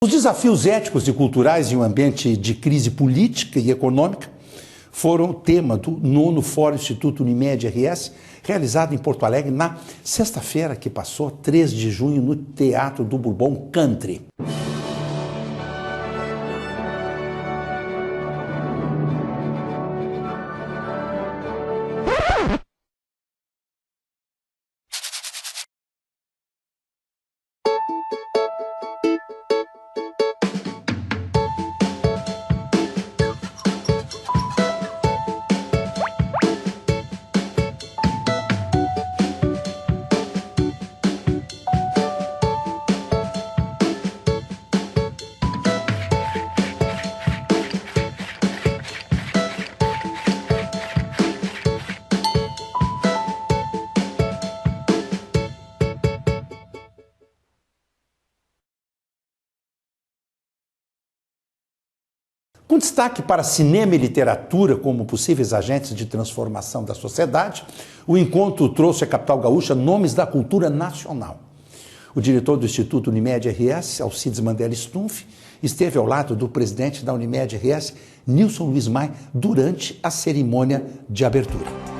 Os desafios éticos e culturais em um ambiente de crise política e econômica foram tema do 9º Fórum Instituto Unimed RS, realizado em Porto Alegre na sexta-feira que passou, 3 de junho, no Teatro do Bourbon Country. Com destaque para cinema e literatura como possíveis agentes de transformação da sociedade, o encontro trouxe à capital gaúcha nomes da cultura nacional. O diretor do Instituto Unimed RS, Alcides Mandela Stumpf, esteve ao lado do presidente da Unimed RS, Nilson Luiz Maia, durante a cerimônia de abertura.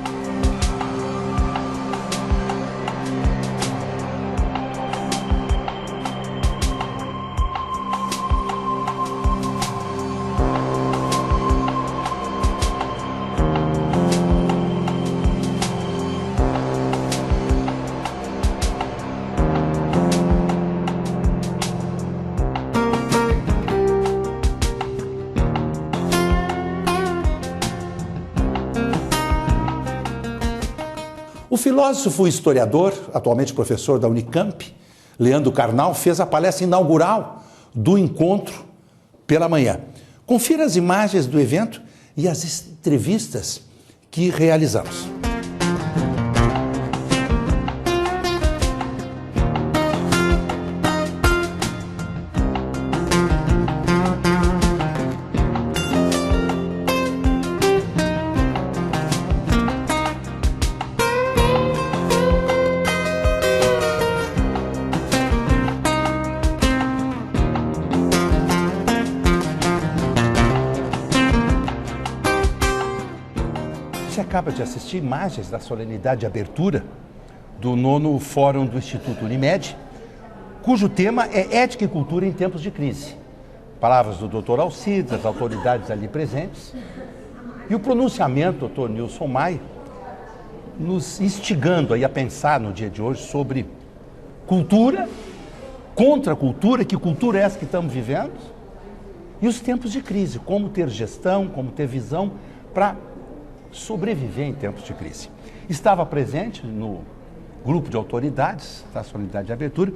O filósofo e historiador, atualmente professor da Unicamp, Leandro Carnal, fez a palestra inaugural do encontro pela manhã. Confira as imagens do evento e as entrevistas que realizamos. Você acaba de assistir imagens da solenidade de abertura do 9º Fórum do Instituto Unimed, cujo tema é Ética e Cultura em Tempos de Crise. Palavras do Dr. Alcides, das autoridades ali presentes, e o pronunciamento do Dr. Nilson Maia, nos instigando aí a pensar no dia de hoje sobre cultura, contra a cultura, que cultura é essa que estamos vivendo, e os tempos de crise, como ter gestão, como ter visão para sobreviver em tempos de crise. Estava presente no grupo de autoridades da solenidade de abertura,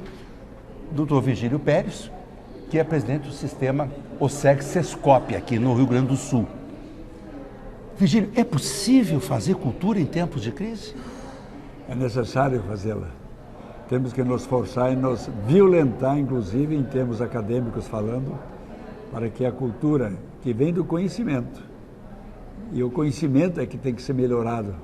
Dr. Virgílio Pérez, que é presidente do sistema OSEG-SESCOP, aqui no Rio Grande do Sul. Virgílio, é possível fazer cultura em tempos de crise? É necessário fazê-la. Temos que nos forçar e nos violentar, inclusive em termos acadêmicos falando, para que a cultura que vem do conhecimento, e o conhecimento é que tem que ser melhorado,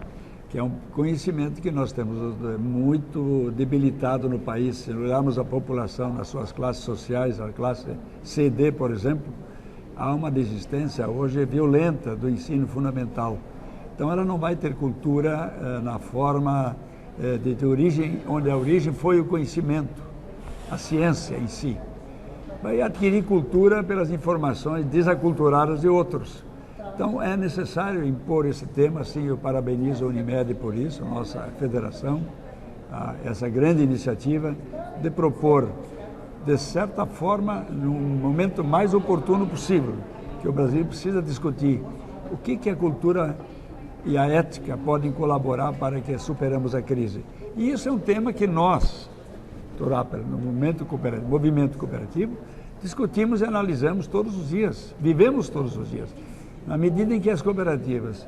que é um conhecimento que nós temos muito debilitado no país. Se olharmos a população nas suas classes sociais, a classe CD, por exemplo, há uma desistência hoje violenta do ensino fundamental. Então ela não vai ter cultura na forma de origem, onde a origem foi o conhecimento, a ciência em si. Vai adquirir cultura pelas informações desaculturadas de outros. Então é necessário impor esse tema, sim, eu parabenizo a Unimed por isso, a nossa federação, essa grande iniciativa de propor, de certa forma, no momento mais oportuno possível, que o Brasil precisa discutir o que a cultura e a ética podem colaborar para que superemos a crise. E isso é um tema que nós, no movimento cooperativo, discutimos e analisamos todos os dias, vivemos todos os dias. Na medida em que as cooperativas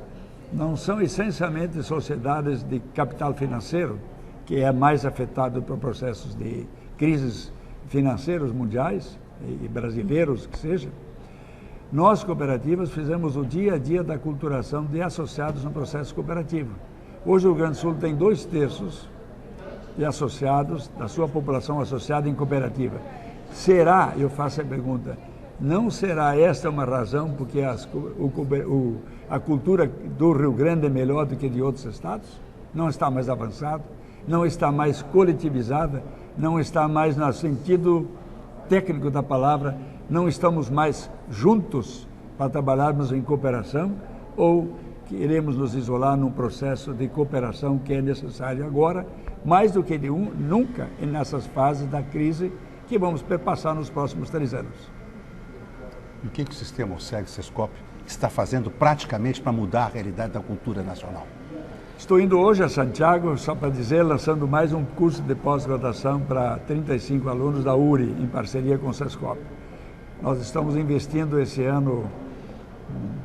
não são essencialmente sociedades de capital financeiro, que é mais afetado por processos de crises financeiros mundiais e brasileiros que seja, nós cooperativas fizemos o dia a dia da aculturação de associados no processo cooperativo. Hoje o Rio Grande do Sul tem 2/3 de associados, da sua população associada em cooperativa. Será, eu faço a pergunta, não será esta uma razão porque a cultura do Rio Grande é melhor do que de outros estados? Não está mais avançada, não está mais coletivizada, não está mais no sentido técnico da palavra, não estamos mais juntos para trabalharmos em cooperação, ou queremos nos isolar num processo de cooperação que é necessário agora, mais do que nunca nessas fases da crise que vamos perpassar nos próximos 3 anos. E o que o sistema OSEG-SESCOP está fazendo praticamente para mudar a realidade da cultura nacional? Estou indo hoje a Santiago, só para dizer, lançando mais um curso de pós-graduação para 35 alunos da URI, em parceria com o SESCOP. Nós estamos investindo esse ano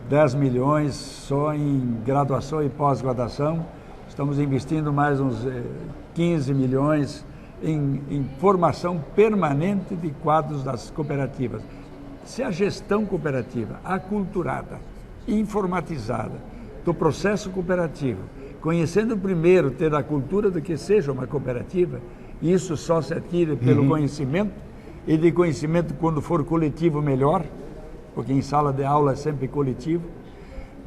10 milhões só em graduação e pós-graduação. Estamos investindo mais uns 15 milhões em formação permanente de quadros das cooperativas. Se a gestão cooperativa, aculturada, informatizada do processo cooperativo, conhecendo primeiro, ter a cultura do que seja uma cooperativa, isso só se adquire pelo conhecimento, e de conhecimento, quando for coletivo, melhor, porque em sala de aula é sempre coletivo.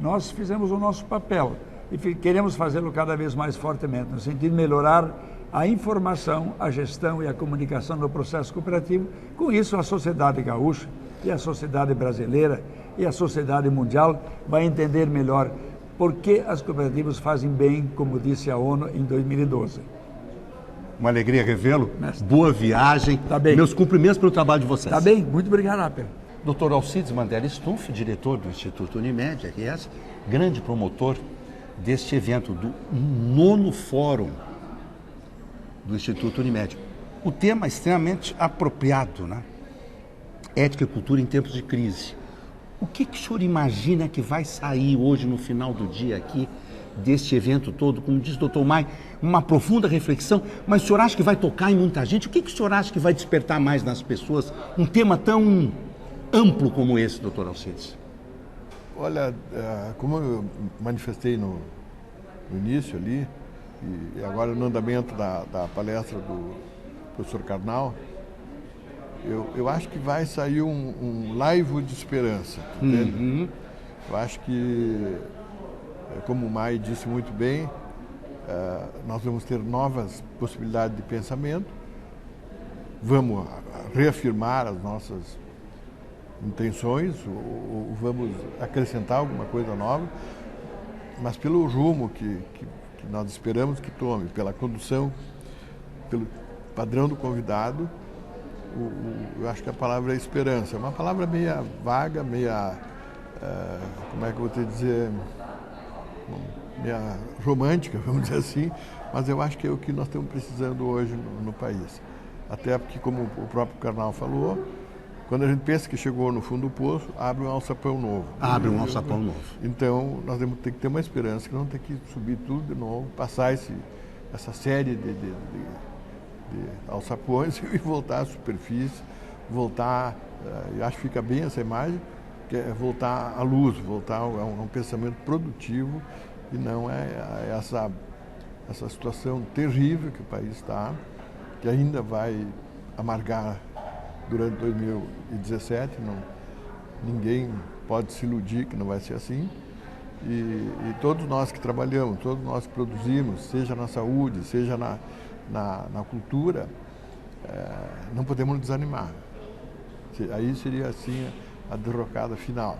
Nós fizemos o nosso papel e queremos fazê-lo cada vez mais fortemente, no sentido de melhorar a informação, a gestão e a comunicação do processo cooperativo. Com isso, a sociedade gaúcha e a sociedade brasileira e a sociedade mundial vai entender melhor por que as cooperativas fazem bem, como disse a ONU em 2012. Uma alegria revê-lo. Boa viagem. Tá bem. Meus cumprimentos pelo trabalho de vocês. Tá bem, muito obrigado, Apel. Dr. Alcides Mandela Stumpf, diretor do Instituto Unimed, RS, grande promotor deste evento, do 9º Fórum do Instituto Unimed. O tema é extremamente apropriado, né? Ética e cultura em tempos de crise. O que o senhor imagina que vai sair hoje, no final do dia aqui, deste evento todo? Como diz o Dr. Mai, uma profunda reflexão, mas o senhor acha que vai tocar em muita gente? O que o senhor acha que vai despertar mais nas pessoas um tema tão amplo como esse, Dr. Alcides? Olha, como eu manifestei no início ali, e agora no andamento da palestra do professor Karnal, eu acho que vai sair um laivo de esperança. Eu acho que, como o Mai disse muito bem, nós vamos ter novas possibilidades de pensamento, vamos reafirmar as nossas intenções, ou vamos acrescentar alguma coisa nova, mas pelo rumo que nós esperamos que tome, pela condução, pelo padrão do convidado, eu acho que a palavra é esperança. É uma palavra meia vaga, meia, como é que eu vou te dizer, meia romântica, vamos dizer assim, mas eu acho que é o que nós estamos precisando hoje no país. Até porque, como o próprio Karnal falou, quando a gente pensa que chegou no fundo do poço, abre um alçapão novo. Abre um alçapão novo. Então, nós temos que ter uma esperança, que não tem que subir tudo de novo, passar essa série de alçapões e voltar à superfície, voltar, eu acho que fica bem essa imagem, que é voltar à luz, voltar a um pensamento produtivo e não essa situação terrível que o país está, que ainda vai amargar durante 2017, ninguém pode se iludir que não vai ser assim. E todos nós que trabalhamos, todos nós que produzimos, seja na saúde, seja na cultura, não podemos nos desanimar. Aí seria assim a derrocada final.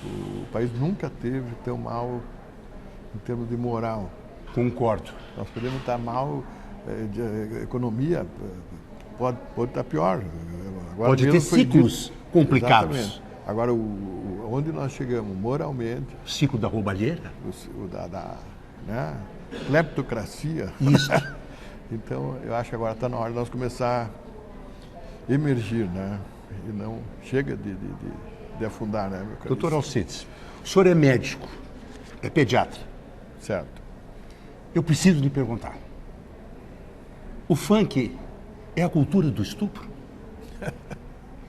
O país nunca teve tão mal em termos de moral. Concordo. Nós podemos estar mal de economia, pode estar pior. Agora pode ter ciclos complicados. Exatamente. Agora, onde nós chegamos moralmente... O ciclo da roubalheira? Né? Cleptocracia. Isso. Então, eu acho que agora está na hora de nós começar a emergir, né? E não chega de afundar, né, meu caro? Doutor Alcides, o senhor é médico, é pediatra. Certo. Eu preciso lhe perguntar. O funk é a cultura do estupro?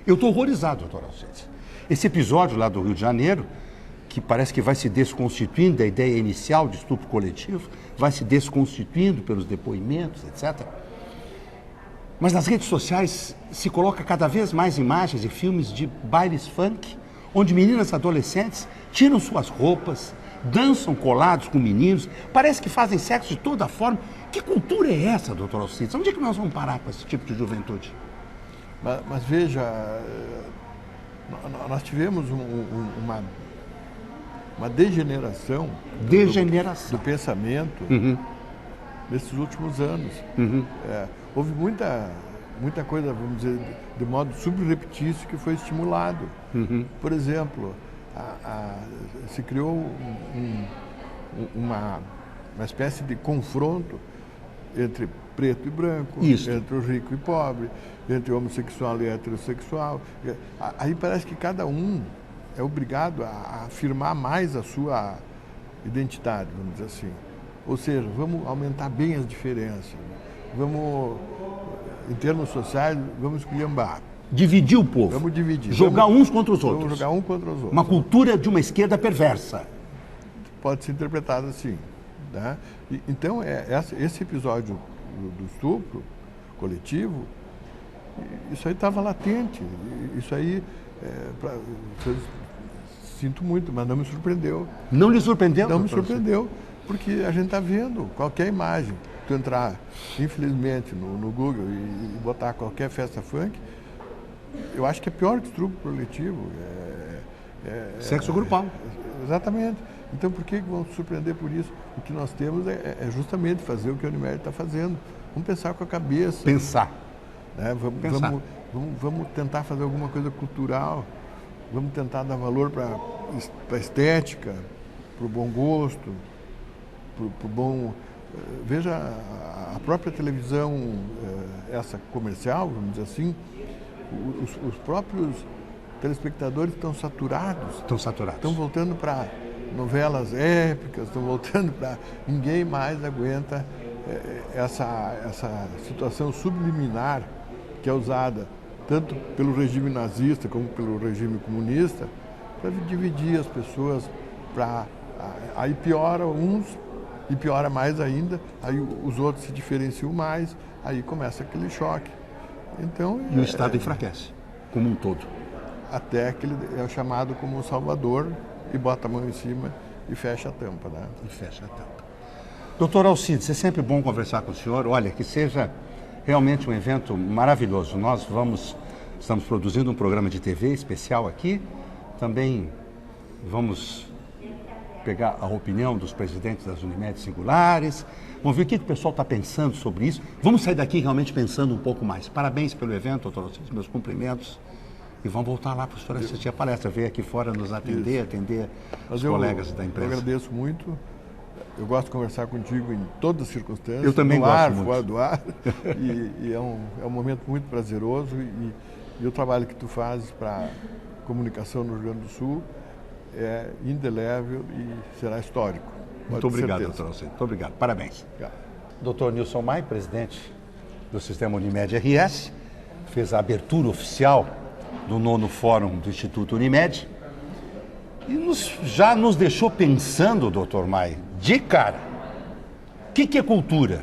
Eu estou horrorizado, doutor Alcides. Esse episódio lá do Rio de Janeiro, que parece que vai se desconstituindo da ideia inicial de estupro coletivo, vai se desconstituindo pelos depoimentos, etc. Mas nas redes sociais se coloca cada vez mais imagens e filmes de bailes funk, onde meninas adolescentes tiram suas roupas, dançam colados com meninos, parece que fazem sexo de toda forma. Que cultura é essa, doutor Alcides? Onde é que nós vamos parar com esse tipo de juventude? Mas veja, nós tivemos uma degeneração, do pensamento nesses últimos anos. Houve muita coisa, vamos dizer, de modo subreptício que foi estimulado. Por exemplo, se criou uma espécie de confronto entre preto e branco, entre o rico e pobre, entre o homossexual e heterossexual. Aí parece que cada um é obrigado a afirmar mais a sua identidade, vamos dizer assim. Ou seja, vamos aumentar bem as diferenças. Vamos, em termos sociais, vamos esculhambar. Dividir o povo. Vamos dividir. Jogar uns contra os outros. Vamos jogar um contra os outros. Uma cultura de uma esquerda perversa. Pode ser interpretado assim. Né? Então, esse episódio do estupro coletivo, isso aí estava latente. Isso aí, sinto muito, mas não me surpreendeu. Não lhe surpreendeu? Não me surpreendeu, porque a gente está vendo qualquer imagem. Tu entrar, infelizmente, no Google e botar qualquer festa funk, eu acho que é pior que estupro coletivo. Sexo grupal. Exatamente. Então, por que vão se surpreender por isso? O que nós temos é justamente fazer o que a Unimed está fazendo. Vamos pensar com a cabeça. Pensar. Né? Vamos tentar fazer alguma coisa cultural. Vamos tentar dar valor para a estética, para o bom gosto, para o bom... Veja, a própria televisão, essa comercial, vamos dizer assim, os próprios telespectadores estão saturados. Estão voltando para novelas épicas, estão voltando para... Ninguém mais aguenta essa situação subliminar que é usada tanto pelo regime nazista como pelo regime comunista para dividir as pessoas, aí piora uns e piora mais ainda, aí os outros se diferenciam mais, aí começa aquele choque. Então, e o Estado enfraquece, como um todo. Até que ele é chamado como salvador e bota a mão em cima e fecha a tampa. Né? E fecha a tampa. Doutor Alcides, é sempre bom conversar com o senhor. Olha, que seja realmente um evento maravilhoso. Nós estamos produzindo um programa de TV especial aqui. Também vamos pegar a opinião dos presidentes das Unimed singulares. Vamos ver o que o pessoal está pensando sobre isso. Vamos sair daqui realmente pensando um pouco mais. Parabéns pelo evento, doutor Alcides, meus cumprimentos. E vamos voltar lá para o senhor assistir a palestra, veio aqui fora nos atender os colegas da imprensa. Eu agradeço muito. Eu gosto de conversar contigo em todas as circunstâncias. Eu também gosto muito. Fora do ar. E é um momento muito prazeroso. E o trabalho que tu fazes para a comunicação no Rio Grande do Sul é indelével e será histórico. Muito obrigado, doutor Alcides. Muito obrigado. Parabéns. Obrigado. Doutor Nilson Mai, presidente do Sistema Unimed RS, fez a abertura oficial do 9º Fórum do Instituto Unimed e já nos deixou pensando, doutor Mai, de cara, o que é cultura?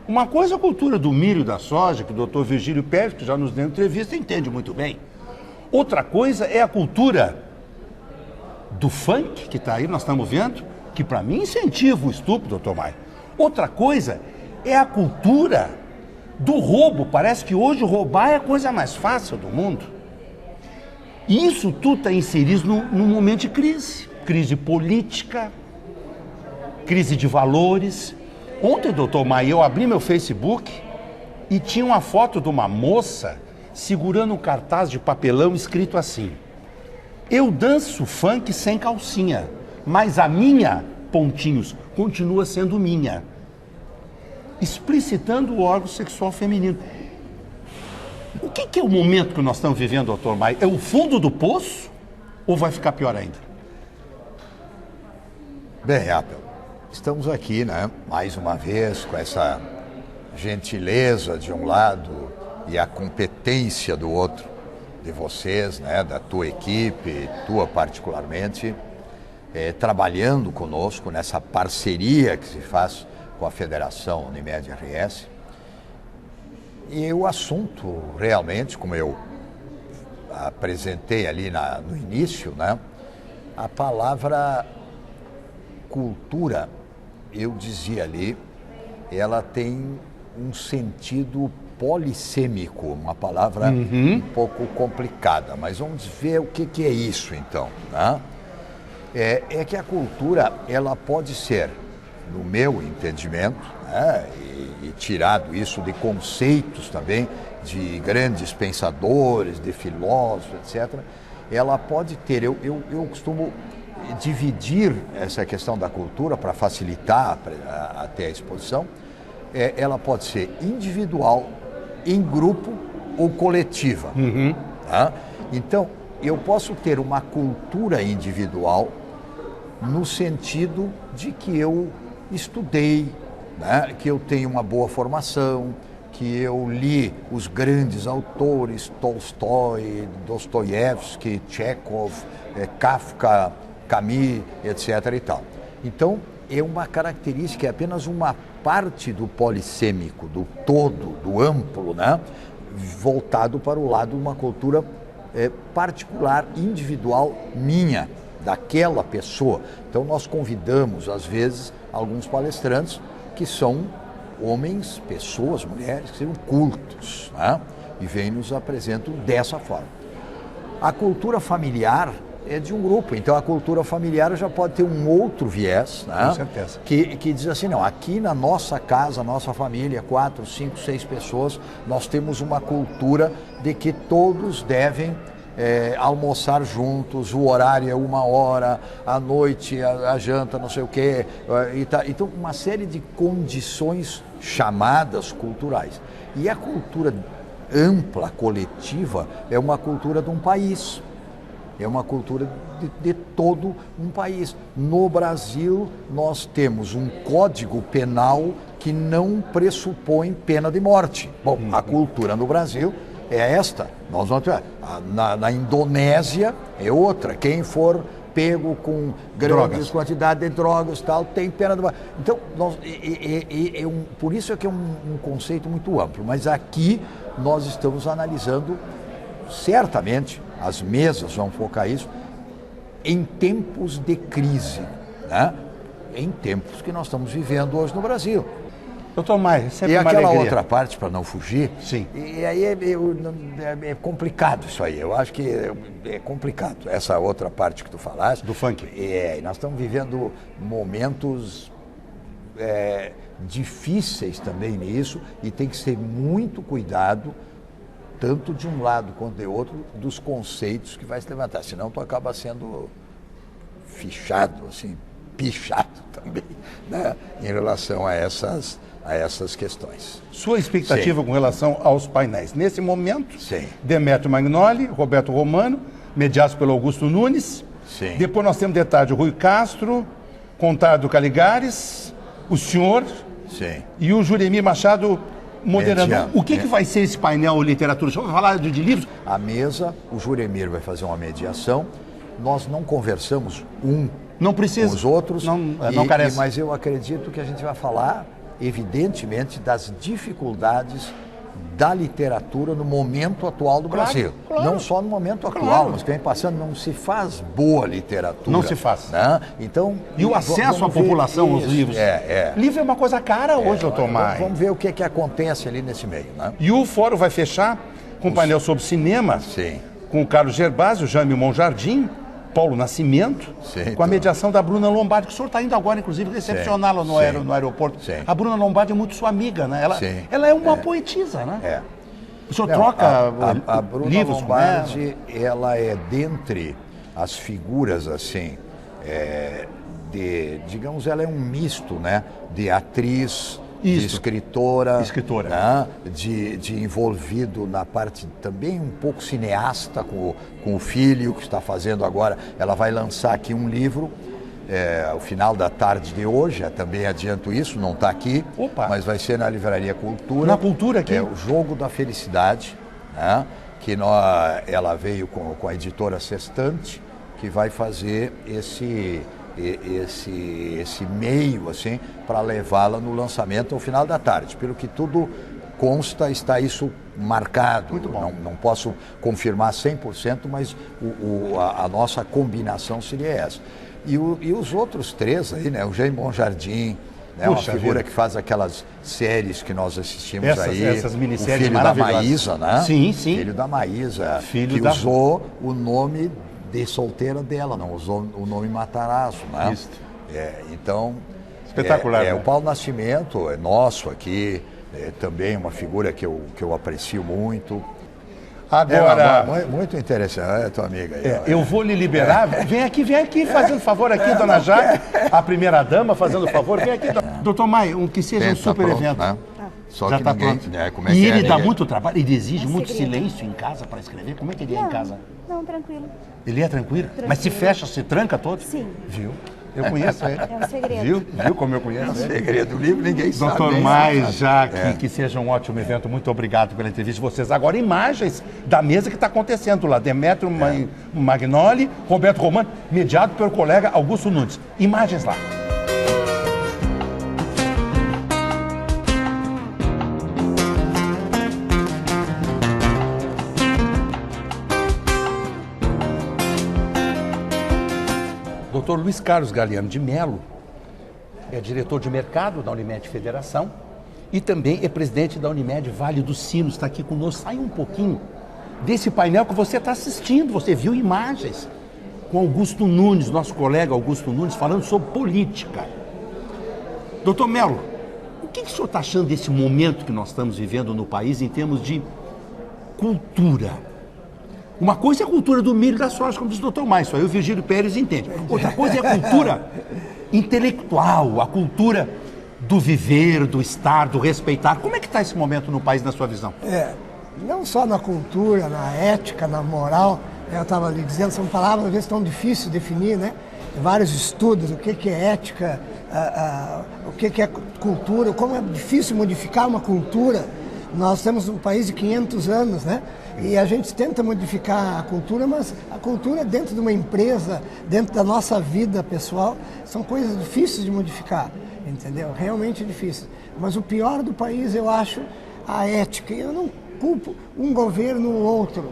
Uma coisa é a cultura do milho e da soja, que o doutor Virgílio Pérez, que já nos deu entrevista, entende muito bem. Outra coisa é a cultura do funk, que está aí, nós estamos vendo, que para mim incentiva o estupro, doutor Mai. Outra coisa é a cultura do roubo. Parece que hoje roubar é a coisa mais fácil do mundo. E isso tudo está inserido num momento de crise política, crise de valores. Ontem, doutor Mai, eu abri meu Facebook e tinha uma foto de uma moça segurando um cartaz de papelão escrito assim: eu danço funk sem calcinha, mas a minha, pontinhos, continua sendo minha. Explicitando o órgão sexual feminino. O que é o momento que nós estamos vivendo, doutor Mai? É o fundo do poço ou vai ficar pior ainda? Bem, Apple, estamos aqui, né, mais uma vez, com essa gentileza de um lado e a competência do outro, de vocês, né, da tua equipe, tua particularmente, trabalhando conosco nessa parceria que se faz com a Federação Unimed RS. E o assunto, realmente, como eu apresentei ali no início, né? A palavra cultura, eu dizia ali, ela tem um sentido polissêmico, uma palavra um pouco complicada, mas vamos ver o que é isso então, né? É que a cultura, ela pode ser, no meu entendimento, né, e tirado isso de conceitos também, de grandes pensadores, de filósofos, etc., ela pode ter, eu costumo dividir essa questão da cultura para facilitar até a exposição, ela pode ser individual, em grupo ou coletiva. Tá? Então, eu posso ter uma cultura individual no sentido de que eu estudei, né? Que eu tenho uma boa formação, que eu li os grandes autores, Tolstói, Dostoiévski, Chekhov, Kafka, Camus, etc. e tal. Então, é uma característica, é apenas uma parte do polissêmico, do todo, do amplo, né? Voltado para o lado de uma cultura particular, individual, minha, daquela pessoa. Então, nós convidamos, às vezes, alguns palestrantes que são homens, pessoas, mulheres, que são cultos, né? E vêm e nos apresentam dessa forma. A cultura familiar é de um grupo, então a cultura familiar já pode ter um outro viés, né? Com certeza. Que diz assim, não, aqui na nossa casa, nossa família, 4, 5, 6 pessoas, nós temos uma cultura de que todos devem almoçar juntos, o horário é 1h, à noite a janta, não sei o quê, então uma série de condições chamadas culturais. E a cultura ampla, coletiva, é uma cultura de um país. É uma cultura de todo um país. No Brasil, nós temos um código penal que não pressupõe pena de morte. Bom, a cultura no Brasil é esta. Nós vamos ter, na Indonésia é outra. Quem for pego com grandes quantidades de drogas, tal, tem pena de morte. Então, por isso é que é um conceito muito amplo. Mas aqui nós estamos analisando, certamente, as mesas vão focar isso, em tempos de crise, né? Em tempos que nós estamos vivendo hoje no Brasil. Doutor Maia, sempre e uma aquela alegria. outra parte, para não fugir, sim. E aí é complicado isso aí, eu acho que é complicado, essa outra parte que tu falaste. Do funk. E nós estamos vivendo momentos difíceis também nisso, e tem que ser muito cuidado, tanto de um lado quanto de outro, dos conceitos que vai se levantar. Senão tu acaba sendo fichado, assim, pichado também, né? Em relação a essas questões. Sua expectativa com relação aos painéis? Nesse momento, Sim. Demétrio Magnoli, Roberto Romano, mediados pelo Augusto Nunes. Sim. Depois nós temos de tarde o Rui Castro, Contardo Caligares, o senhor Sim. e o Juremir Machado moderando. Mediano. O que vai ser esse painel literatura? Deixa eu falar de livros. A mesa, o Juremir vai fazer uma mediação. Nós não conversamos não precisa. com os outros. Não carece. Mas eu acredito que a gente vai falar, evidentemente, das dificuldades da literatura no momento atual do Brasil. Claro. Não só no momento atual, mas que vem passando, não se faz boa literatura. Não se faz. Né? Então, E o acesso à população aos livros. Livro é uma coisa cara hoje, doutor Maia. Vamos ver o que acontece ali nesse meio. Né? E o fórum vai fechar com um painel sobre cinema, Sim. com o Carlos Gervásio, Jaime Monjardim, Paulo Nascimento, Sim, com a mediação da Bruna Lombardi, que o senhor está indo agora, inclusive, recepcioná-la no aeroporto. Sim. A Bruna Lombardi é muito sua amiga, né? Ela é uma poetisa, né? O senhor troca a Bruna livros Lombardi, ela é dentre as figuras, assim, digamos, ela é um misto, né? De atriz, de escritora, né? de envolvido na parte também um pouco cineasta com o filho que está fazendo agora. Ela vai lançar aqui um livro ao final da tarde de hoje, também adianto isso, não está aqui, mas vai ser na Livraria Cultura. Na Cultura aqui? É o Jogo da Felicidade, né? Que ela veio com a editora Sextante, que vai fazer esse meio, assim, para levá-la no lançamento ao final da tarde. Pelo que tudo consta, está isso marcado. Muito bom. Não posso confirmar 100%, mas a nossa combinação seria essa. E os outros 3 aí, né? O Jaime Bonjardim, né? Uma figura que faz aquelas séries que nós assistimos essas minisséries o filho da Maísa, né? Sim, sim. Filho da Maísa, usou o nome de solteira dela, não usou o nome Matarazzo, né? Isso. Então, espetacular. O Paulo Nascimento é nosso aqui, também uma figura que eu aprecio muito. Agora, muito interessante, é tua amiga aí. Eu vou lhe liberar. Vem aqui, fazendo favor aqui, dona Jaque, a primeira dama, fazendo favor. Vem aqui, doutor Maia, que seja um super pronto, evento. Né? Só já que está ninguém, pronto. Né, e ele dá muito trabalho, ele exige muito segredo. silêncio em casa para escrever. Como é que ele é em casa? Não, tranquilo. Ele é tranquilo? Mas se fecha, se tranca todo? Sim. Viu? Eu conheço ele. É um segredo. Viu como eu conheço ele? segredo do livro, ninguém sabe. Doutor Maia, Jaque, que seja um ótimo evento. Muito obrigado pela entrevista de vocês. Agora, imagens da mesa que está acontecendo lá. Demétrio Magnoli, Roberto Romano, mediado pelo colega Augusto Nunes. Imagens lá. Dr. Luiz Carlos Galiano de Mello é diretor de mercado da Unimed Federação e também é presidente da Unimed Vale dos Sinos. Está aqui conosco. Sai um pouquinho desse painel que você está assistindo. Você viu imagens com Augusto Nunes, nosso colega Augusto Nunes, falando sobre política. Doutor Mello, o que o senhor está achando desse momento que nós estamos vivendo no país em termos de cultura? Uma coisa é a cultura do milho e da soja, como diz o doutor Maia, isso aí o Virgílio Pérez entende. Outra coisa é a cultura intelectual, a cultura do viver, do estar, do respeitar. Como é que está esse momento no país, na sua visão? Não só na cultura, na ética, na moral, eu estava ali dizendo, são palavras às vezes tão difíceis de definir, né? Tem vários estudos, o que é ética, o que é cultura, como é difícil modificar uma cultura. Nós temos um país de 500 anos, né? E a gente tenta modificar a cultura, mas a cultura dentro de uma empresa, dentro da nossa vida pessoal, são coisas difíceis de modificar, entendeu? Realmente difíceis. Mas o pior do país, eu acho, a ética. Eu não culpo um governo ou outro.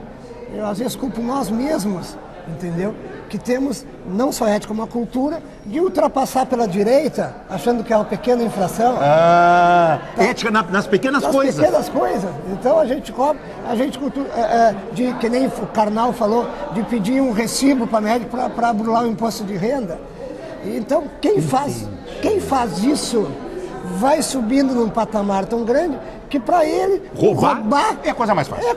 Eu às vezes culpo nós mesmos, entendeu? Que temos não só ética, como a cultura de ultrapassar pela direita, achando que é uma pequena infração. Ética nas pequenas coisas. Nas pequenas coisas. Então a gente cobra, cultura, que nem o Karnal falou, de pedir um recibo para médico para burlar o imposto de renda. Então quem faz isso vai subindo num patamar tão grande que para ele roubar é a coisa mais fácil. É a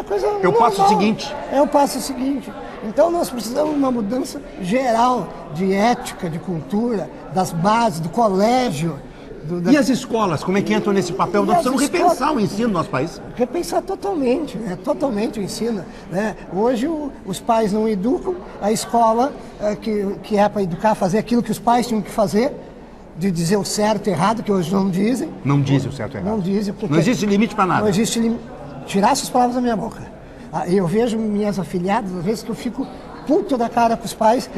coisa Eu passo o seguinte. É o passo seguinte. Então nós precisamos de uma mudança geral de ética, de cultura, das bases, do colégio. E as escolas, como é que entram nesse papel? Nós precisamos repensar o ensino no nosso país. Repensar totalmente, né? Totalmente o ensino. Né? Hoje os pais não educam, a escola, que é para educar, fazer aquilo que os pais tinham que fazer, de dizer o certo e errado, que hoje não dizem. Não dizem o certo e errado. Não dizem. Não existe limite para nada. Não existe limite. Tirar essas palavras da minha boca. Eu vejo minhas afilhadas, às vezes que eu fico puto da cara com os pais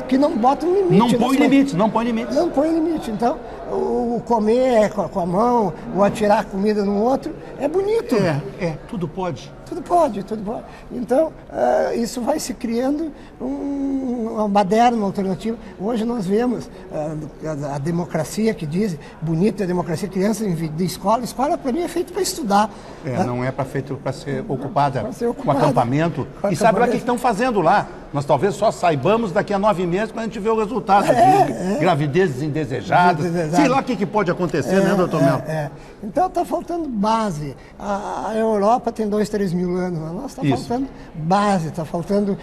que não botam limite. Não põe limite. Não põe limite. Então, o comer com a mão, o atirar comida no outro, é bonito. Tudo pode. Tudo pode. Então, isso vai se criando uma baderna, uma alternativa. Hoje nós vemos a democracia que diz, bonita a democracia, criança de escola. Escola, para mim, é feita para estudar. Não é para ser ocupada com ocupada. Acampamento. E sabe lá o que estão fazendo lá? Nós talvez só saibamos daqui a 9 meses quando a gente vê o resultado de gravidezes indesejadas. Sei lá o que pode acontecer, né, doutor Mel? Então está faltando base. A Europa tem 2, 3 mil anos, mas nós está faltando base, está faltando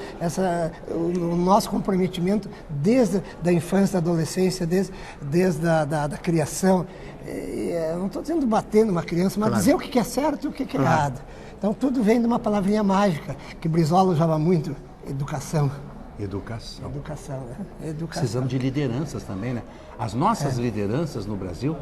o nosso comprometimento desde a infância, da adolescência, desde a criação. Eu não estou dizendo bater numa criança, mas dizer o que é certo e o que é errado. Então tudo vem de uma palavrinha mágica, que Brizola usava muito, educação. Educação. Educação. Precisamos de lideranças também, né? As nossas lideranças no Brasil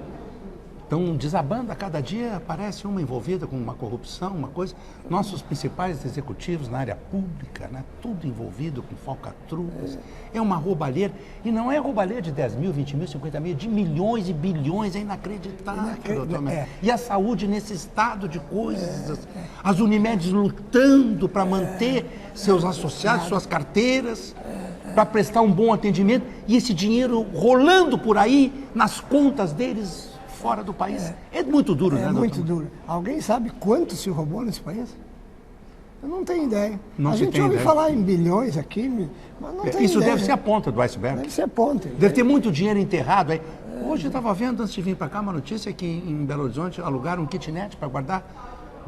estão desabando a cada dia, aparece uma envolvida com uma corrupção, uma coisa. Nossos principais executivos na área pública, né? Tudo envolvido com falcatruas. É uma roubalheira. E não é roubalheira de 10 mil, 20 mil, 50 mil, de milhões e bilhões. É inacreditável, doutor Melo. E a saúde nesse estado de coisas. As Unimedes lutando para manter seus associados, suas carteiras, para prestar um bom atendimento. E esse dinheiro rolando por aí nas contas deles fora do país. É muito duro, né, doutor? É muito duro. Alguém sabe quanto se roubou nesse país? Eu não tenho ideia. Não a se gente tem ouve ideia. falar em bilhões aqui, mas não tem Isso ideia. deve ser a ponta do iceberg. Deve ser a ponta. Deve ter muito dinheiro enterrado aí. Hoje eu estava vendo, antes de vir para cá, uma notícia que em Belo Horizonte alugaram um kitnet para guardar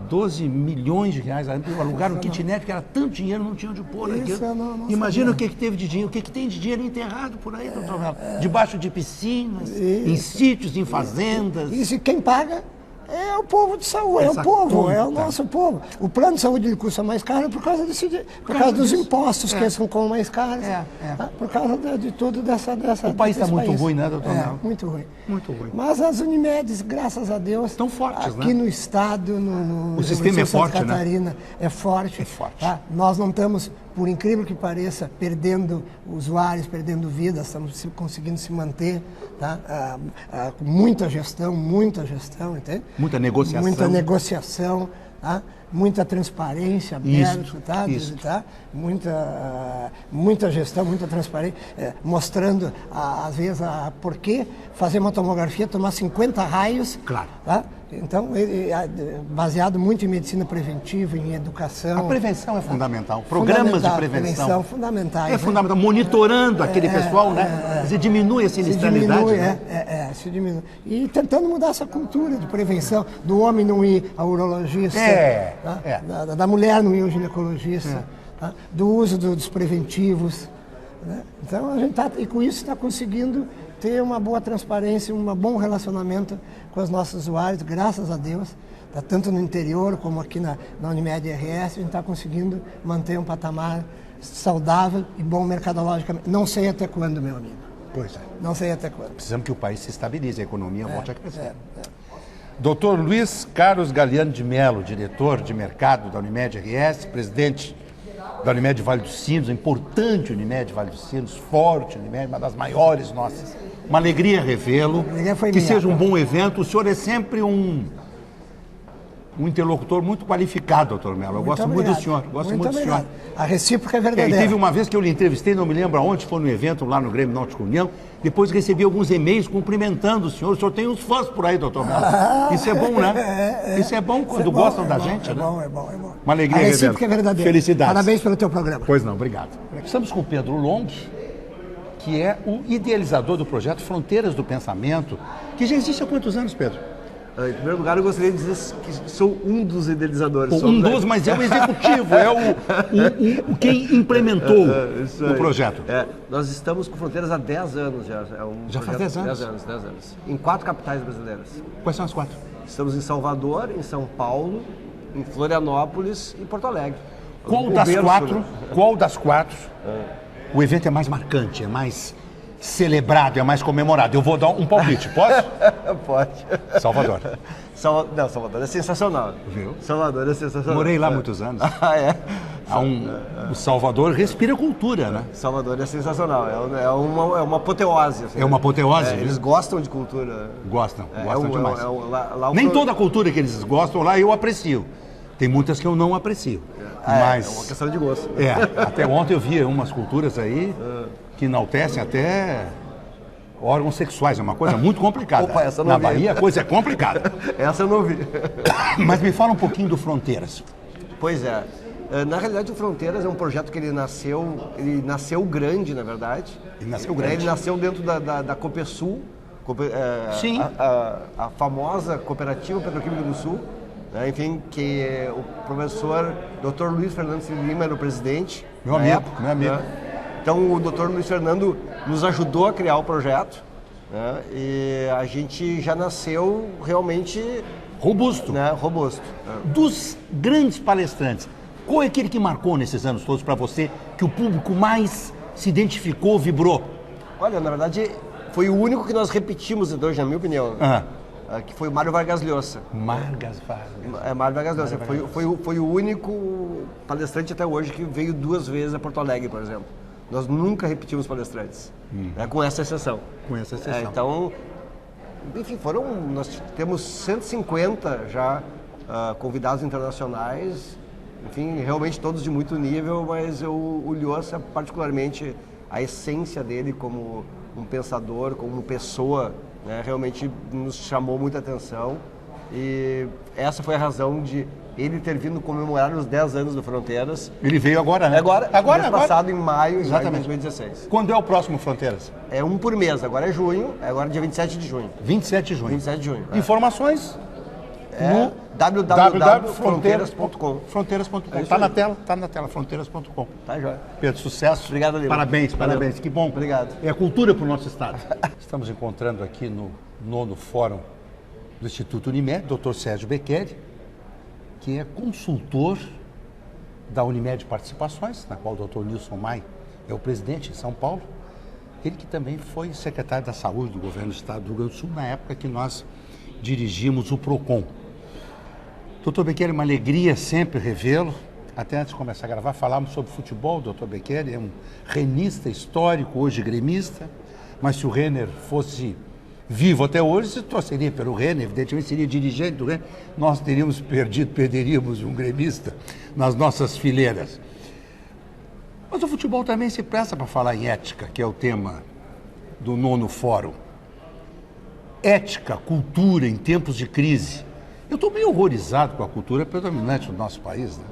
12 milhões de reais. Alugaram um kitnet, que era tanto dinheiro, não tinha onde pôr Isso aquilo. eu não Imagina sabia. o que teve de dinheiro, o que tem de dinheiro enterrado por aí, doutor Melo. Debaixo de piscinas, em sítios, em fazendas. Isso, e quem paga é o povo de saúde, Essa é o povo, conta. é o nosso povo. O plano de saúde ele custa mais caro por causa por causa dos disso. impostos que são como mais caros. É. Tá? Por causa de tudo dessa O país está desse muito país. ruim, né, doutor Melo? Muito ruim. Muito ruim. Mas as Unimedes, graças a Deus, Estão fortes, aqui né? no estado, O sistema é forte, Santa né? Catarina, é forte. É forte. Tá? Nós não estamos, por incrível que pareça, perdendo usuários, perdendo vidas, estamos conseguindo se manter, tá? Com muita gestão, entende? Muita negociação. Muita negociação, tá? Muita transparência aberta, Isso, tá? isso. Tá? Muita gestão, muita transparência, mostrando, às vezes, por que fazer uma tomografia, tomar 50 raios. Claro. Tá? Então, baseado muito em medicina preventiva, em educação. A prevenção é fundamental. Programas de prevenção. Fundamentais. É fundamental. Monitorando aquele pessoal, né? Você diminui a sinistralidade. Se diminui. E tentando mudar essa cultura de prevenção, do homem não ir ao urologista, tá? Da mulher não ir ao ginecologista, tá? Do uso dos preventivos. Né? Então, a gente e com isso está conseguindo ter uma boa transparência, um bom relacionamento com os nossos usuários, graças a Deus. Tá? Tanto no interior como aqui na Unimed RS, a gente está conseguindo manter um patamar saudável e bom mercadologicamente. Não sei até quando, meu amigo. Pois é. Não sei até quando. Precisamos que o país se estabilize, a economia volte a crescer. Doutor Luiz Carlos Galiano de Mello, diretor de mercado da Unimed RS, presidente da Unimed Vale dos Sinos, a importante Unimed Vale dos Sinos, forte Unimed, uma das maiores nossas. Uma alegria revê-lo, que seja um bom evento. O senhor é sempre um interlocutor muito qualificado, doutor Melo. Eu gosto muito do senhor. Gosto muito do senhor. A recíproca é E verdadeira. teve uma vez que eu lhe entrevistei, não me lembro aonde, foi no evento lá no Grêmio Náutico União. Depois recebi alguns e-mails cumprimentando o senhor. O senhor tem uns fãs por aí, doutor Melo. Isso é bom, né? Isso é bom quando gostam da gente, né? É bom. Uma alegria, a recíproca é verdadeira. Felicidades. Parabéns pelo teu programa. Pois não, obrigado. Estamos com o Pedro Long, que é o idealizador do projeto Fronteiras do Pensamento, que já existe há quantos anos, Pedro? Em primeiro lugar, eu gostaria de dizer que sou um dos idealizadores. Mas é o executivo, é o quem implementou o projeto. Nós estamos com Fronteiras há 10 anos já. Já faz 10 anos? 10 anos. Em 4 capitais brasileiras. Quais são as 4? Estamos em Salvador, em São Paulo, em Florianópolis e Porto Alegre. Qual das 4 o evento é mais marcante, é mais celebrado, é mais comemorado? Eu vou dar um palpite, posso? Pode. Salvador. Salvador é sensacional. Viu? Salvador é sensacional. Morei lá muitos anos. O Salvador respira cultura, né? Salvador é sensacional, é uma apoteose. Assim, é uma apoteose? Eles gostam de cultura. Gostam demais. Lá Nem toda a cultura que eles gostam lá eu aprecio. Tem muitas que eu não aprecio. Mas é uma questão de gosto. Até ontem eu via umas culturas aí que enaltecem até órgãos sexuais. É uma coisa muito complicada. Opa, essa eu não Na vi. Bahia a coisa é complicada. Essa eu não vi. Mas me fala um pouquinho do Fronteiras. Pois é. Na realidade, o Fronteiras é um projeto que ele nasceu grande, na verdade. Ele nasceu grande. Ele nasceu dentro da Copesul, Sim. a famosa cooperativa petroquímica do Sul, né, enfim, que o professor Dr. Luiz Fernando Ciro Lima era o presidente. Meu amigo. Né? Então, o Dr. Luiz Fernando nos ajudou a criar o projeto, né, e a gente já nasceu realmente robusto. Né, robusto. Dos grandes palestrantes, qual é aquele que marcou nesses anos todos para você, que o público mais se identificou, vibrou? Olha, na verdade, foi o único que nós repetimos, então, na minha opinião. que foi o Mário Vargas Llosa. Mário Vargas Llosa. Foi o único palestrante até hoje que veio 2 vezes a Porto Alegre, por exemplo. Nós nunca repetimos palestrantes, com essa exceção. Então, enfim, nós temos 150 já convidados internacionais, enfim, realmente todos de muito nível, mas o Llosa, particularmente, a essência dele como um pensador, como uma pessoa, né, realmente nos chamou muita atenção, e essa foi a razão de ele ter vindo comemorar os 10 anos do Fronteiras. Ele veio agora, né? Agora. Passado em maio de 2016. Quando é o próximo Fronteiras? É um por mês, agora é junho, agora é dia 27 de junho. 27 de junho. 27 de junho. Informações? No www.fronteiras.com. Fronteiras.com. Tá na tela, fronteiras.com. Tá, jóia. Pedro, sucesso. Obrigado, Lima. Parabéns. Que bom. Obrigado. É a cultura para o nosso estado. Estamos encontrando aqui no 9º Fórum do Instituto Unimed, Dr. Sérgio Becqueri, que é consultor da Unimed Participações, na qual o Dr. Nilson Mai é o presidente em São Paulo. Ele que também foi secretário da Saúde do governo do estado do Rio Grande do Sul, na época que nós dirigimos o PROCON. Dr. Becqueri, uma alegria sempre revê-lo. Até antes de começar a gravar, falamos sobre futebol. O Dr. Becqueri é um renista histórico, hoje gremista, mas se o Renner fosse vivo até hoje, se torceria pelo Renner, evidentemente seria dirigente do Renner, nós perderíamos um gremista nas nossas fileiras. Mas o futebol também se presta para falar em ética, que é o tema do 9º Fórum. Ética, cultura em tempos de crise. Eu estou meio horrorizado com a cultura predominante do nosso país, né?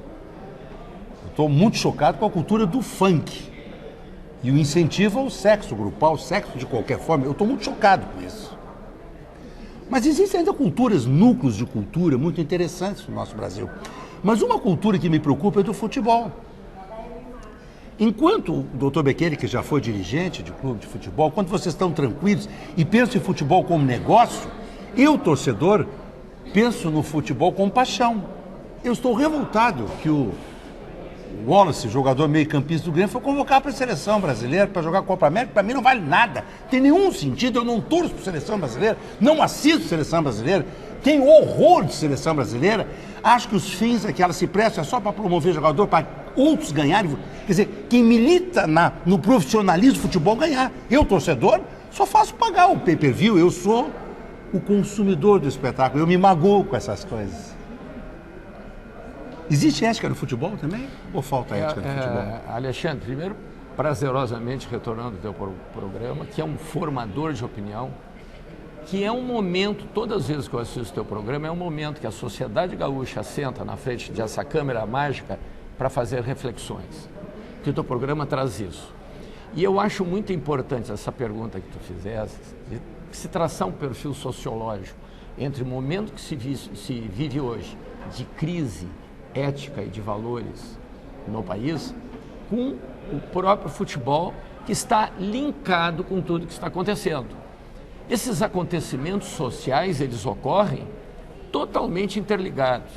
Eu estou muito chocado com a cultura do funk e o incentivo ao sexo grupal, sexo de qualquer forma. Eu estou muito chocado com isso. Mas existem ainda culturas, núcleos de cultura muito interessantes no nosso Brasil. Mas uma cultura que me preocupa é do futebol. Enquanto o Dr. Becqueri, que já foi dirigente de clube de futebol, quando vocês estão tranquilos e pensam em futebol como negócio, eu, torcedor, penso no futebol com paixão. Eu estou revoltado que o Wallace, jogador meio-campista do Grêmio, foi convocado para a seleção brasileira para jogar Copa América. Para mim não vale nada. Tem nenhum sentido. Eu não torço para a seleção brasileira, não assisto a seleção brasileira, tenho horror de seleção brasileira. Acho que os fins a que ela se presta é só para promover jogador, para outros ganharem. Quer dizer, quem milita no profissionalismo do futebol ganhar. Eu, torcedor, só faço pagar o pay-per-view. Eu sou o consumidor do espetáculo. Eu me magoo com essas coisas. Existe ética no futebol também? Ou falta ética no futebol? Alexandre, primeiro, prazerosamente retornando ao teu programa, que é um formador de opinião, que é um momento, todas as vezes que eu assisto o teu programa, é um momento que a sociedade gaúcha senta na frente dessa câmera mágica para fazer reflexões. Que o teu programa traz isso. E eu acho muito importante essa pergunta que tu fizeste, de se traçar um perfil sociológico entre o momento que se vive hoje de crise ética e de valores no país, com o próprio futebol que está linkado com tudo que está acontecendo. Esses acontecimentos sociais, eles ocorrem totalmente interligados.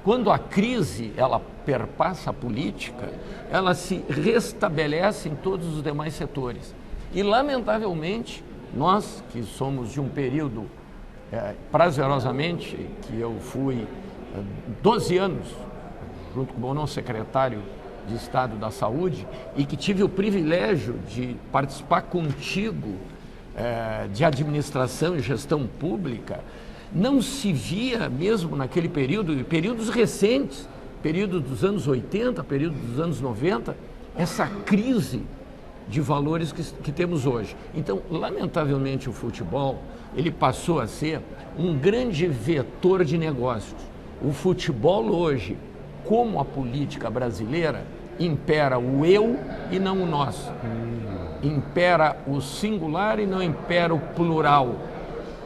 Quando a crise, ela perpassa a política, ela se restabelece em todos os demais setores. E, lamentavelmente, nós que somos de um período, prazerosamente, que eu fui 12 anos, junto com o nosso secretário de Estado da Saúde, e que tive o privilégio de participar contigo de administração e gestão pública, não se via mesmo naquele período, períodos recentes, período dos anos 80, período dos anos 90, essa crise de valores que temos hoje. Então, lamentavelmente, o futebol, ele passou a ser um grande vetor de negócios. O futebol hoje, como a política brasileira, impera o eu e não o nós. Impera o singular e não impera o plural.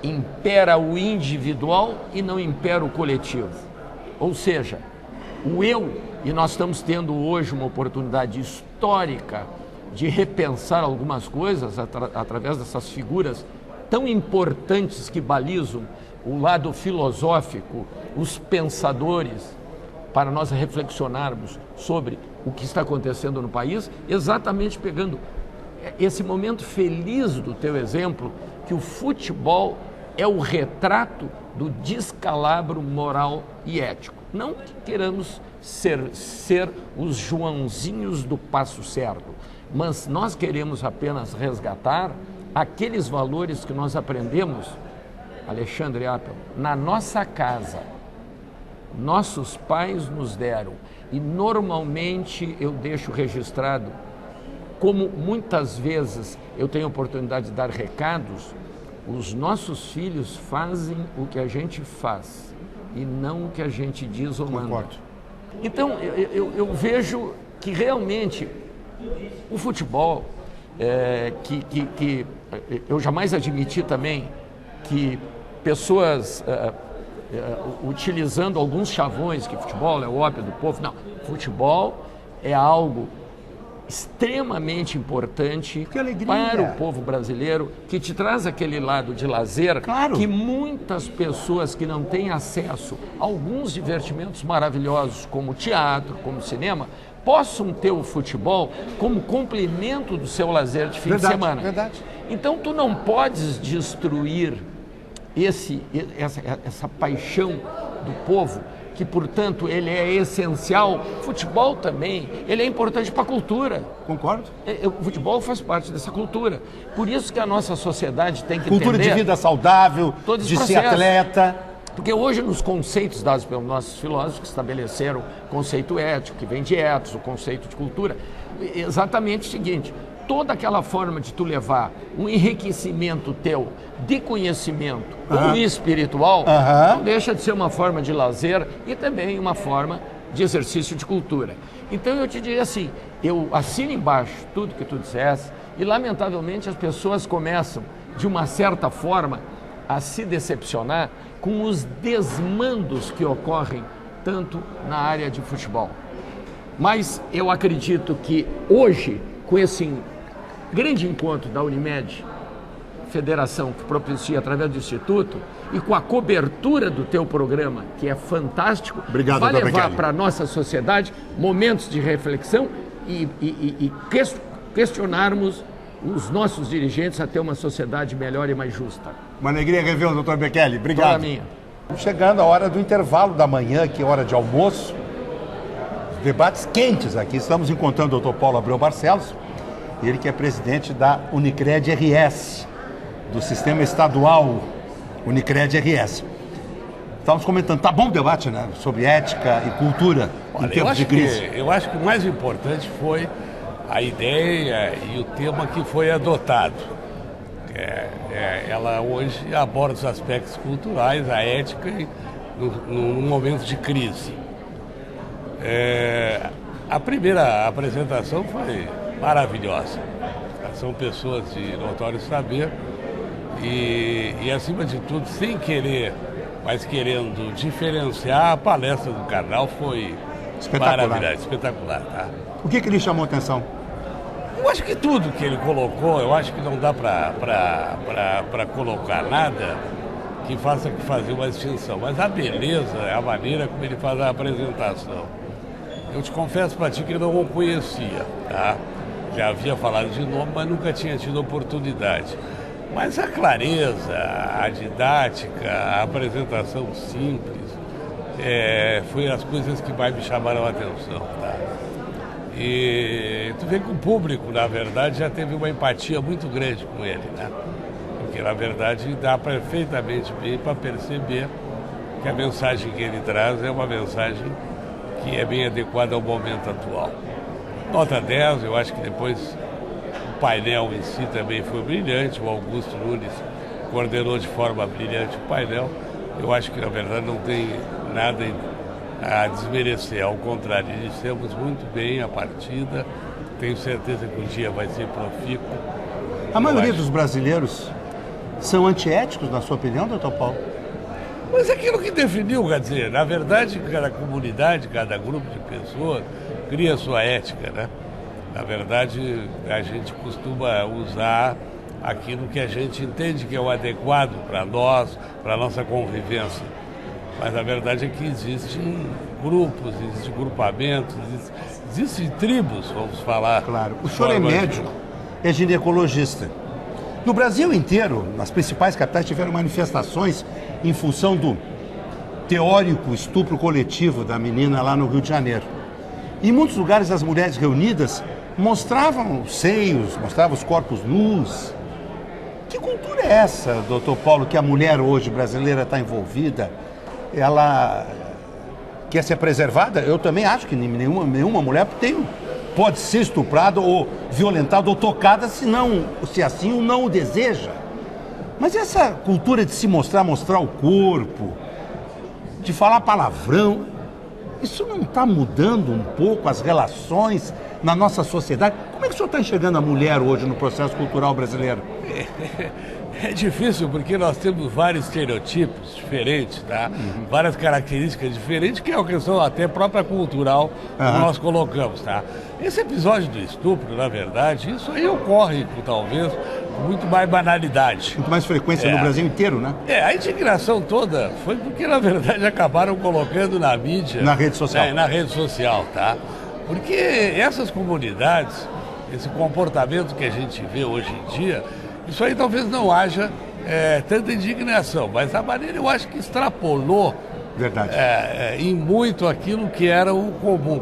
Impera o individual e não impera o coletivo. Ou seja, o eu, e nós estamos tendo hoje uma oportunidade histórica de repensar algumas coisas através dessas figuras tão importantes que balizam o lado filosófico, os pensadores, para nós reflexionarmos sobre o que está acontecendo no país, exatamente pegando esse momento feliz do teu exemplo, que o futebol é o retrato do descalabro moral e ético. Não que queiramos ser os Joãozinhos do passo certo, mas nós queremos apenas resgatar aqueles valores que nós aprendemos, Alexandre Appel, na nossa casa. Nossos pais nos deram, e normalmente eu deixo registrado, como muitas vezes eu tenho a oportunidade de dar recados, os nossos filhos fazem o que a gente faz e não o que a gente diz ou manda. Concordo. Então eu vejo que realmente o futebol, que eu jamais admiti também que pessoas utilizando alguns chavões, que futebol é o ópio do povo. Não, futebol é algo extremamente importante para o povo brasileiro, que te traz aquele lado de lazer, claro, que muitas pessoas que não têm acesso a alguns divertimentos maravilhosos, como teatro, como cinema, possam ter o futebol como complemento do seu lazer de fim de semana. Verdade. Então tu não podes destruir essa paixão do povo, que, portanto, ele é essencial. Futebol também, ele é importante para a cultura. Concordo. O futebol faz parte dessa cultura. Por isso que a nossa sociedade tem que cultura entender... de vida saudável, de ser atleta. Porque hoje, nos conceitos dados pelos nossos filósofos, que estabeleceram o conceito ético, que vem de ethos, o conceito de cultura, exatamente o seguinte: toda aquela forma de tu levar um enriquecimento teu de conhecimento ou espiritual, não deixa de ser uma forma de lazer e também uma forma de exercício de cultura. Então eu te diria assim, eu assino embaixo tudo que tu disseste e lamentavelmente as pessoas começam, de uma certa forma, a se decepcionar com os desmandos que ocorrem tanto na área de futebol. Mas eu acredito que hoje, com esse grande encontro da Unimed, federação que propicia através do Instituto, e com a cobertura do teu programa, que é fantástico, obrigado, vai levar para a nossa sociedade momentos de reflexão e questionarmos os nossos dirigentes a ter uma sociedade melhor e mais justa. Uma alegria revê-lo, doutor Bekele. Obrigado. Toda minha. Chegando a hora do intervalo da manhã, que é hora de almoço, debates quentes aqui. Estamos encontrando o doutor Paulo Abreu Barcelos, ele que é presidente da Unicred RS, do Sistema Estadual Unicred RS. Estávamos comentando, tá bom o debate, né, sobre ética e cultura em tempos de crise. Eu acho que o mais importante foi a ideia e o tema que foi adotado. Ela hoje aborda os aspectos culturais, a ética, num momento de crise. A primeira apresentação foi maravilhosa. São pessoas de notório saber e, acima de tudo, sem querer, mas querendo diferenciar, a palestra do Karnal foi maravilhosa, espetacular. Tá? O que lhe chamou a atenção? Eu acho que tudo que ele colocou, eu acho que não dá para colocar nada que faça que fazer uma distinção, mas a beleza, a maneira como ele faz a apresentação. Eu te confesso para ti que eu não o conhecia, tá? Já havia falado de nome, mas nunca tinha tido oportunidade. Mas a clareza, a didática, a apresentação simples, foi as coisas que mais me chamaram a atenção, tá? E tu vê que o público, na verdade, já teve uma empatia muito grande com ele, né? Porque, na verdade, dá perfeitamente bem para perceber que a mensagem que ele traz é uma mensagem que é bem adequada ao momento atual. Nota 10, eu acho que depois o painel em si também foi brilhante, o Augusto Nunes coordenou de forma brilhante o painel. Eu acho que, na verdade, não tem nada a desmerecer, ao contrário, iniciamos muito bem a partida, tenho certeza que o dia vai ser profícuo. A maioria dos brasileiros são antiéticos, na sua opinião, doutor Paulo? Mas aquilo que definiu, quer dizer, na verdade, cada comunidade, cada grupo de pessoas cria sua ética, né? Na verdade, a gente costuma usar aquilo que a gente entende que é o adequado para nós, para a nossa convivência. Mas a verdade é que existem grupos, existem grupamentos, existem tribos, vamos falar. Claro. O senhor é médico, é ginecologista. No Brasil inteiro, nas principais capitais, tiveram manifestações em função do teórico estupro coletivo da menina lá no Rio de Janeiro. Em muitos lugares, as mulheres reunidas mostravam os seios, mostravam os corpos nus. Que cultura é essa, doutor Paulo, que a mulher hoje brasileira está envolvida? Ela quer ser preservada? Eu também acho que nenhuma mulher pode ser estuprada ou violentada ou tocada se assim não o deseja. Mas essa cultura de se mostrar o corpo, de falar palavrão, isso não está mudando um pouco as relações na nossa sociedade? Como é que o senhor está enxergando a mulher hoje no processo cultural brasileiro? É difícil porque nós temos vários estereotipos diferentes, tá? Várias características diferentes, que é uma questão até própria cultural que nós colocamos, tá? Esse episódio do estupro, na verdade, isso aí ocorre, talvez, com muito mais banalidade. Muito mais frequência no Brasil inteiro, né? A indignação toda foi porque, na verdade, acabaram colocando na mídia... Na rede social. Na rede social, tá? Porque essas comunidades, esse comportamento que a gente vê hoje em dia, isso aí talvez não haja tanta indignação, mas a maneira eu acho que extrapolou em muito aquilo que era o comum.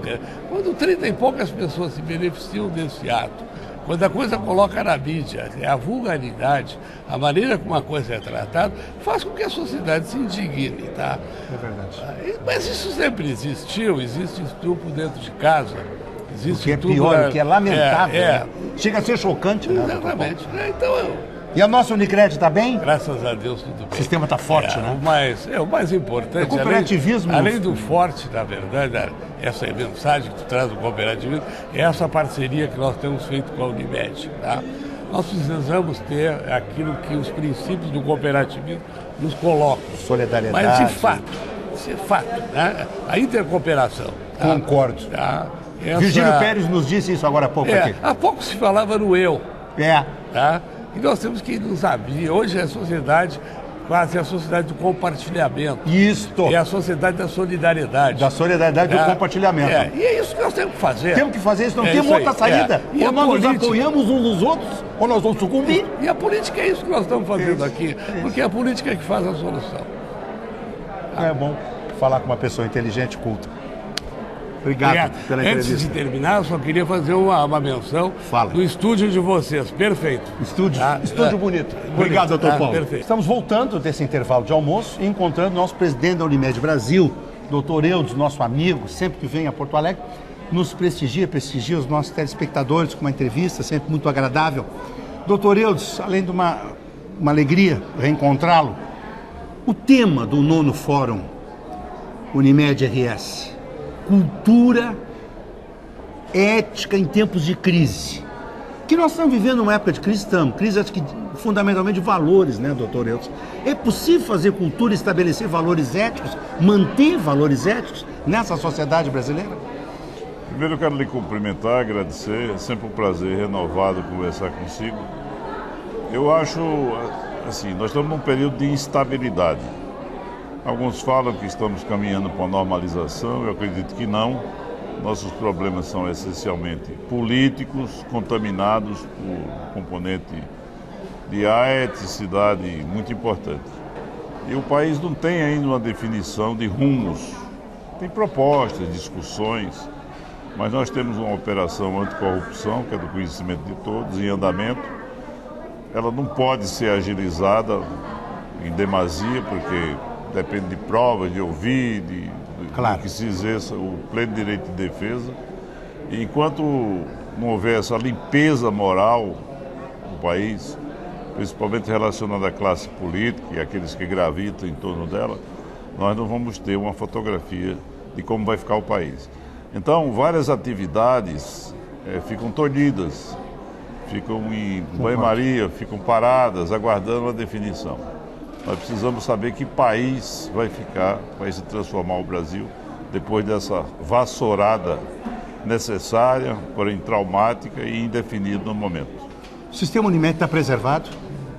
Quando 30 e poucas pessoas se beneficiam desse ato, quando a coisa coloca na mídia, a vulgaridade, a maneira como a coisa é tratada, faz com que a sociedade se indigne, tá? É verdade. Mas isso sempre existiu, existe estupro dentro de casa. O que é pior, o que é lamentável. Né? Chega a ser chocante, né? Exatamente. Então, E a nossa Unicred está bem? Graças a Deus, tudo bem. O sistema está forte, né? O mais importante, o cooperativismo... além do forte, na verdade, essa mensagem que tu traz do cooperativismo, é essa parceria que nós temos feito com a Unimed. Tá? Nós precisamos ter aquilo que os princípios do cooperativismo nos colocam. Solidariedade. Mas de fato, né? A intercooperação. Tá? Concordo. Tá? Virgílio Pérez nos disse isso agora há pouco aqui. Há pouco se falava no eu. É. Tá? E nós temos que nos abrir. Hoje a sociedade, quase a sociedade do compartilhamento. Isto. É a sociedade da solidariedade. Da solidariedade do compartilhamento. E é isso que nós temos que fazer. Temos que fazer isso, não temos outra saída. Ou nós nos apoiamos uns nos outros, ou nós vamos sucumbir. E a política é isso que nós estamos fazendo aqui. Porque é a política que faz a solução. É bom falar com uma pessoa inteligente e culta. Obrigado pela entrevista. Antes de terminar, eu só queria fazer uma menção do estúdio de vocês. Perfeito. Estúdio bonito. Obrigado, doutor Paulo. Perfeito. Estamos voltando desse intervalo de almoço e encontrando nosso presidente da Unimed Brasil, doutor Eudes, nosso amigo, sempre que vem a Porto Alegre, nos prestigia os nossos telespectadores com uma entrevista sempre muito agradável. Doutor Eudes, além de uma alegria reencontrá-lo, o tema do 9º Fórum Unimed RS, cultura ética em tempos de crise. Que nós estamos vivendo uma época de crise, crise acho que fundamentalmente de valores, né, doutor Eudes? É possível fazer cultura, estabelecer valores éticos, manter valores éticos nessa sociedade brasileira? Primeiro eu quero lhe cumprimentar, agradecer, é sempre um prazer renovado conversar consigo. Eu acho, assim, nós estamos num período de instabilidade. Alguns falam que estamos caminhando para uma normalização, eu acredito que não. Nossos problemas são essencialmente políticos, contaminados por componente de eticidade muito importante. E o país não tem ainda uma definição de rumos. Tem propostas, discussões, mas nós temos uma operação anticorrupção, que é do conhecimento de todos, em andamento. Ela não pode ser agilizada em demasia, porque depende de provas, de ouvir, de que se exerça o pleno direito de defesa. E enquanto não houver essa limpeza moral no país, principalmente relacionada à classe política e àqueles que gravitam em torno dela, nós não vamos ter uma fotografia de como vai ficar o país. Então, várias atividades ficam tolhidas, ficam em banho-maria, ficam paradas, aguardando a definição. Nós precisamos saber que país vai se transformar o Brasil depois dessa vassourada necessária, porém traumática e indefinida no momento. O sistema Unimed está preservado?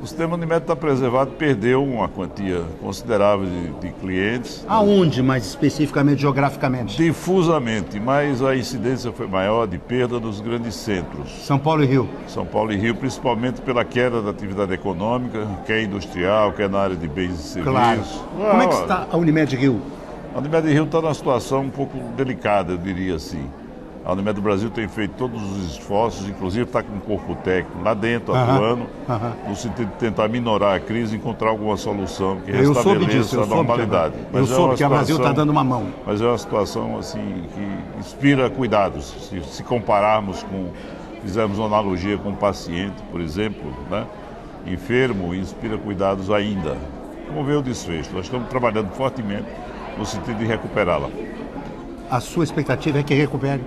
O sistema Unimed está preservado, perdeu uma quantia considerável de clientes. Aonde, mais especificamente, geograficamente? Difusamente, mas a incidência foi maior de perda nos grandes centros. São Paulo e Rio. São Paulo e Rio, principalmente pela queda da atividade econômica, quer industrial, quer na área de bens e serviços. Claro. Como é que está a Unimed Rio? A Unimed Rio está numa situação um pouco delicada, eu diria assim. A Unimed do Brasil tem feito todos os esforços, inclusive está com um corpo técnico lá dentro, atuando, no sentido de tentar minorar a crise e encontrar alguma solução que restabeleça a normalidade. Eu soube que o Brasil está dando uma mão. Mas é uma situação assim, que inspira cuidados. Se compararmos com, fizermos uma analogia com um paciente, por exemplo, né, enfermo, inspira cuidados ainda. Vamos ver o desfecho. Nós estamos trabalhando fortemente no sentido de recuperá-la. A sua expectativa é que recupere?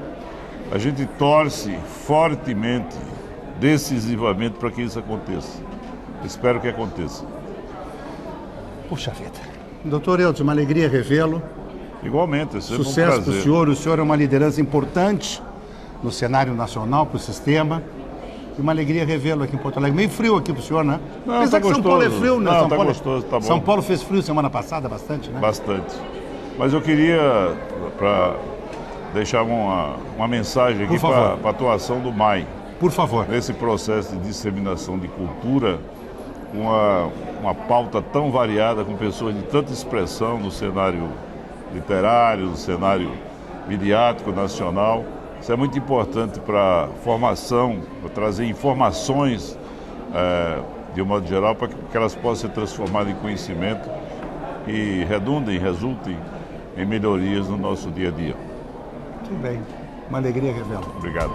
A gente torce fortemente, decisivamente para que isso aconteça. Espero que aconteça. Puxa vida. Doutor Eudes, uma alegria revê-lo. Igualmente, é sempre Sucesso um prazer. para o senhor é uma liderança importante no cenário nacional, para o sistema. E uma alegria revê-lo aqui em Porto Alegre. Meio frio aqui para o senhor, né? Não, apesar tá que São Paulo é gostoso. frio, né? Não, São tá Paulo gostoso, tá bom. São Paulo fez frio semana passada, bastante, né? Bastante. Mas eu queria, para deixar uma mensagem aqui para a atuação do MAI. Por favor. Nesse processo de disseminação de cultura, uma pauta tão variada, com pessoas de tanta expressão no cenário literário, no cenário midiático nacional. Isso é muito importante para a formação, para trazer informações, de um modo geral, para que elas possam ser transformadas em conhecimento e resultem em melhorias no nosso dia a dia. Muito bem. Uma alegria revê-lo. Obrigado.